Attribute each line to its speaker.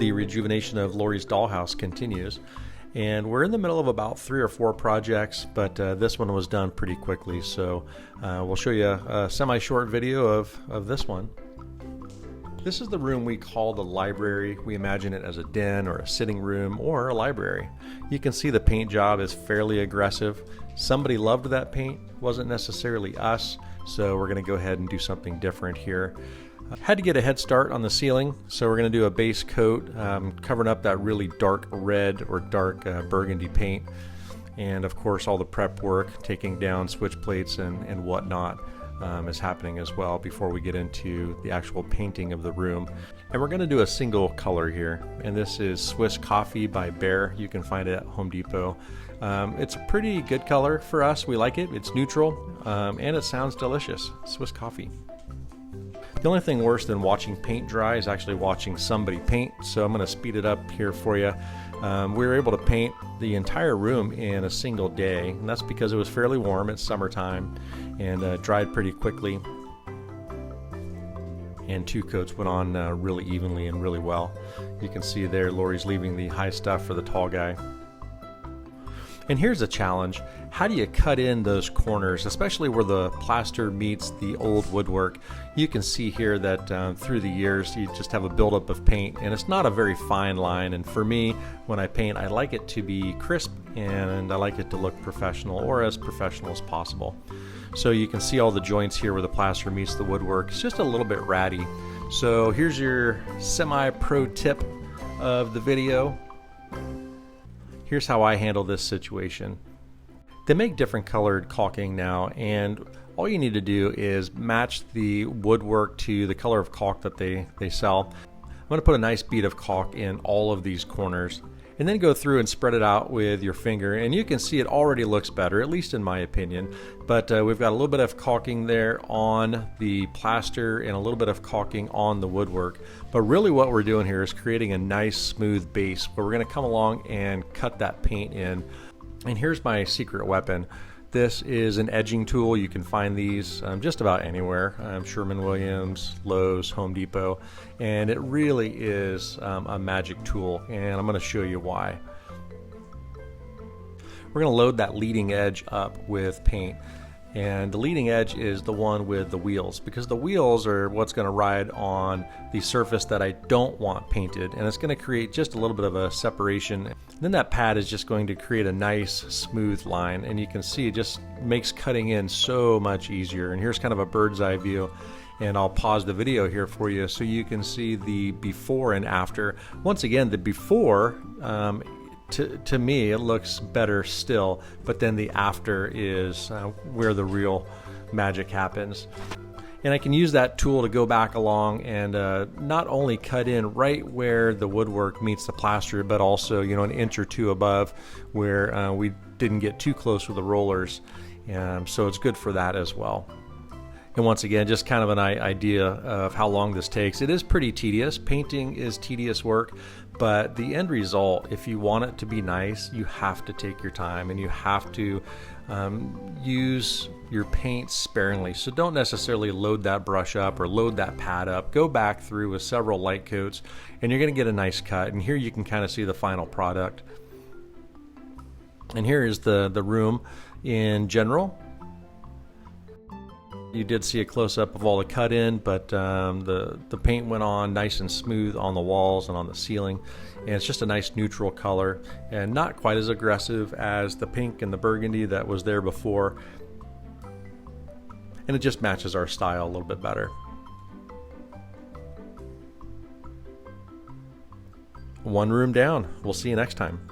Speaker 1: The rejuvenation of Lori's Dollhouse continues, and we're in the middle of about 3 or 4 projects, but this one was done pretty quickly, so we'll show you a semi-short video of this one. This is the room we call the library. We imagine it as a den or a sitting room or a library. You can see the paint job is fairly aggressive. Somebody loved that paint, wasn't necessarily us, so we're going to go ahead and do something different here. Had to get a head start on the ceiling, so we're going to do a base coat covering up that really dark red or dark burgundy paint, and of course all the prep work, taking down switch plates and whatnot is happening as well before we get into the actual painting of the room. And we're going to do a single color here, and this is Swiss Coffee by Behr. You can find it at Home Depot. It's a pretty good color for us. We like it. It's neutral and it sounds delicious. Swiss Coffee. The only thing worse than watching paint dry is actually watching somebody paint, so I'm going to speed it up here for you. We were able to paint the entire room in a single day, and that's because it was fairly warm. It's summertime and dried pretty quickly, and 2 coats went on really evenly and really well. You can see there Lori's leaving the high stuff for the tall guy. And here's a challenge. How do you cut in those corners, especially where the plaster meets the old woodwork? You can see here that through the years you just have a buildup of paint, and it's not a very fine line. And for me, when I paint, I like it to be crisp and I like it to look professional, or as professional as possible. So you can see all the joints here where the plaster meets the woodwork. It's just a little bit ratty. So here's your semi-pro tip of the video. Here's how I handle this situation. They make different colored caulking now, and all you need to do is match the woodwork to the color of caulk that they sell. I'm going to put a nice bead of caulk in all of these corners, and then go through and spread it out with your finger, and you can see it already looks better, at least in my opinion. But we've got a little bit of caulking there on the plaster and a little bit of caulking on the woodwork. But really what we're doing here is creating a nice smooth base where we're going to come along and cut that paint in. And here's my secret weapon. This is an edging tool. You can find these just about anywhere. Sherwin-Williams, Lowe's, Home Depot, and it really is a magic tool, and I'm going to show you why. We're going to load that leading edge up with paint, and the leading edge is the one with the wheels, because the wheels are what's going to ride on the surface that I don't want painted, and it's going to create just a little bit of a separation. And then that pad is just going to create a nice smooth line, and you can see it just makes cutting in so much easier. And here's kind of a bird's eye view, and I'll pause the video here for you so you can see the before and after. Once again, the before to me it looks better still, but then the after is where the real magic happens. And I can use that tool to go back along and not only cut in right where the woodwork meets the plaster, but also, you know, an inch or 2 above where we didn't get too close with the rollers. So it's good for that as well. And once again, just kind of an idea of how long this takes. It is pretty tedious. Painting is tedious work, but the end result, if you want it to be nice, you have to take your time and you have to use your paint sparingly. So don't necessarily load that brush up or load that pad up. Go back through with several light coats and you're going to get a nice cut. And here you can kind of see the final product. And here is the room in general. You did see a close-up of all the cut in, but the paint went on nice and smooth on the walls and on the ceiling, and it's just a nice neutral color and not quite as aggressive as the pink and the burgundy that was there before, and it just matches our style a little bit better. One room down. We'll see you next time.